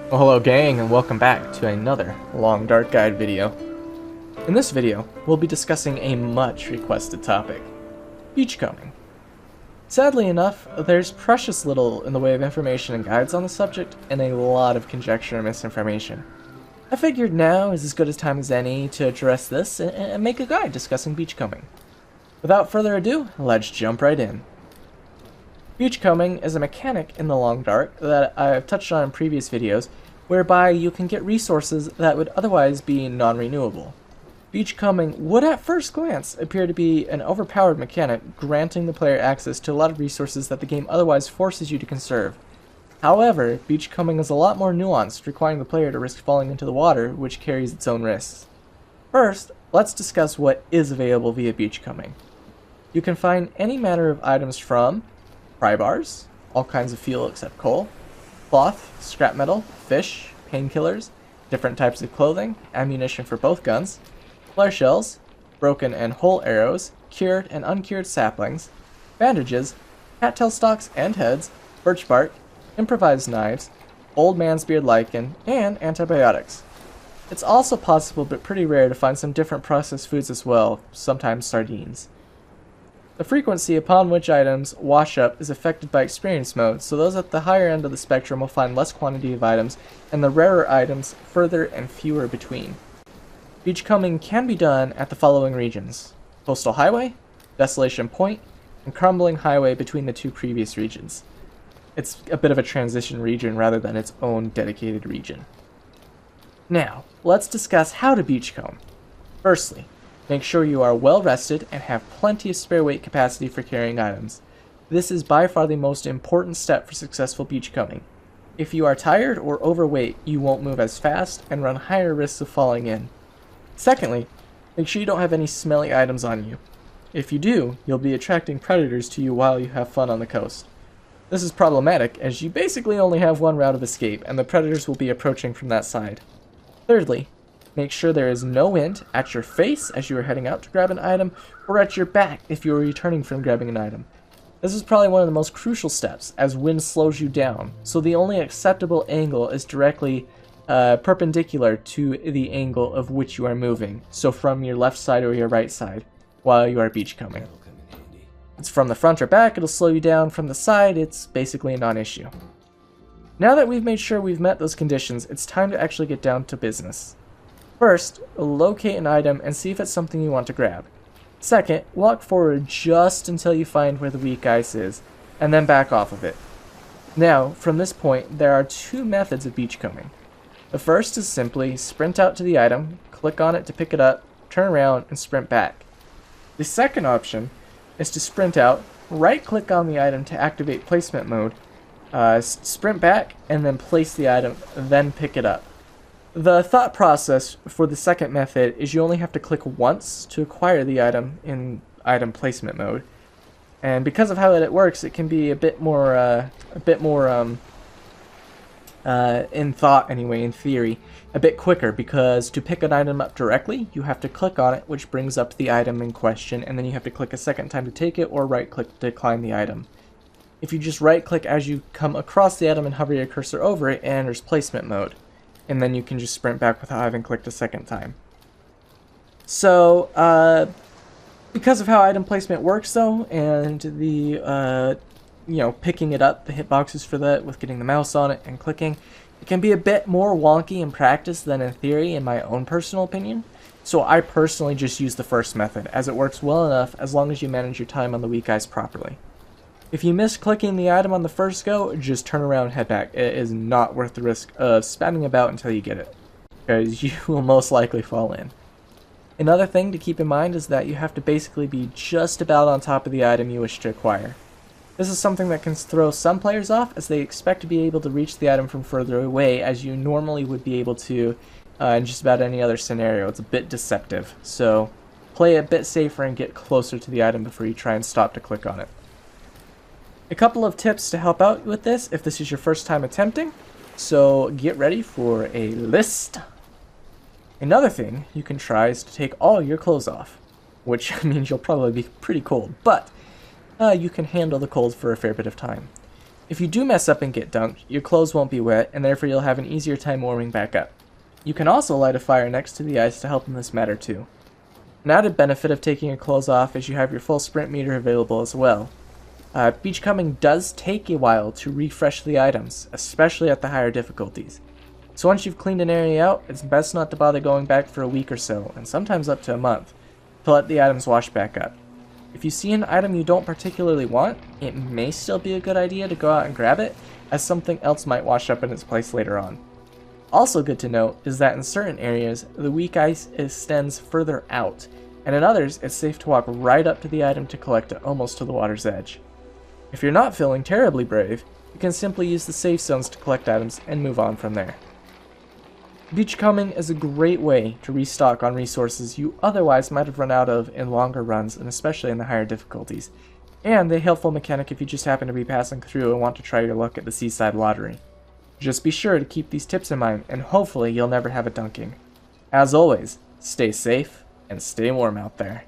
Well, hello gang, and welcome back to another Long Dark Guide video. In this video, we'll be discussing a much requested topic, beachcombing. Sadly enough, there's precious little in the way of information and guides on the subject, and a lot of conjecture and misinformation. I figured now is as good a time as any to address this and make a guide discussing beachcombing. Without further ado, let's jump right in. Beachcombing is a mechanic in the Long Dark that I've touched on in previous videos, whereby you can get resources that would otherwise be non-renewable. Beachcombing would at first glance appear to be an overpowered mechanic, granting the player access to a lot of resources that the game otherwise forces you to conserve. However, beachcombing is a lot more nuanced, requiring the player to risk falling into the water, which carries its own risks. First, let's discuss what is available via beachcombing. You can find any manner of items from pry bars, all kinds of fuel except coal, cloth, scrap metal, fish, painkillers, different types of clothing, ammunition for both guns, flare shells, broken and whole arrows, cured and uncured saplings, bandages, cattail stalks and heads, birch bark, improvised knives, old man's beard lichen, and antibiotics. It's also possible but pretty rare to find some different processed foods as well, sometimes sardines. The frequency upon which items wash up is affected by experience mode, so those at the higher end of the spectrum will find less quantity of items, and the rarer items further and fewer between. Beachcombing can be done at the following regions: Coastal Highway, Desolation Point, and Crumbling Highway between the two previous regions. It's a bit of a transition region rather than its own dedicated region. Now, let's discuss how to beachcomb. Firstly, make sure you are well rested and have plenty of spare weight capacity for carrying items. This is by far the most important step for successful beachcombing. If you are tired or overweight, you won't move as fast and run higher risks of falling in. Secondly, make sure you don't have any smelly items on you. If you do, you'll be attracting predators to you while you have fun on the coast. This is problematic as you basically only have one route of escape and the predators will be approaching from that side. Thirdly, make sure there is no wind at your face as you are heading out to grab an item, or at your back if you are returning from grabbing an item. This is probably one of the most crucial steps, as wind slows you down, so the only acceptable angle is directly perpendicular to the angle of which you are moving, so from your left side or your right side, while you are beachcombing. If it's from the front or back, it'll slow you down. From the side, it's basically a non-issue. Now that we've made sure we've met those conditions, it's time to actually get down to business. First, locate an item and see if it's something you want to grab. Second, walk forward just until you find where the weak ice is, and then back off of it. Now, from this point, there are two methods of beachcombing. The first is simply sprint out to the item, click on it to pick it up, turn around, and sprint back. The second option is to sprint out, right-click on the item to activate placement mode, sprint back, and then place the item, then pick it up. The thought process for the second method is you only have to click once to acquire the item in item placement mode, and because of how it works, it can be a bit more in thought anyway, in theory, a bit quicker, because to pick an item up directly, you have to click on it, which brings up the item in question, and then you have to click a second time to take it, or right-click to decline the item. If you just right-click as you come across the item and hover your cursor over it, it enters placement mode. And then you can just sprint back without having clicked a second time. So, because of how item placement works though, and the, picking it up, the hitboxes for that, with getting the mouse on it and clicking, it can be a bit more wonky in practice than in theory, in my own personal opinion. So I personally just use the first method, as it works well enough as long as you manage your time on the weak ice properly. If you miss clicking the item on the first go, just turn around and head back. It is not worth the risk of spamming about until you get it, because you will most likely fall in. Another thing to keep in mind is that you have to basically be just about on top of the item you wish to acquire. This is something that can throw some players off, as they expect to be able to reach the item from further away as you normally would be able to in just about any other scenario. It's a bit deceptive, so play a bit safer and get closer to the item before you try and stop to click on it. A couple of tips to help out with this if this is your first time attempting, so get ready for a list. Another thing you can try is to take all your clothes off, which means you'll probably be pretty cold, but you can handle the cold for a fair bit of time. If you do mess up and get dunked, your clothes won't be wet, and therefore you'll have an easier time warming back up. You can also light a fire next to the ice to help in this matter too. An added benefit of taking your clothes off is you have your full sprint meter available as well. Beachcombing does take a while to refresh the items, especially at the higher difficulties. So once you've cleaned an area out, it's best not to bother going back for a week or so, and sometimes up to a month, to let the items wash back up. If you see an item you don't particularly want, it may still be a good idea to go out and grab it, as something else might wash up in its place later on. Also good to note is that in certain areas, the weak ice extends further out, and in others, it's safe to walk right up to the item to collect it almost to the water's edge. If you're not feeling terribly brave, you can simply use the safe zones to collect items and move on from there. Beachcombing is a great way to restock on resources you otherwise might have run out of in longer runs, and especially in the higher difficulties, and a helpful mechanic if you just happen to be passing through and want to try your luck at the seaside lottery. Just be sure to keep these tips in mind, and hopefully you'll never have a dunking. As always, stay safe and stay warm out there.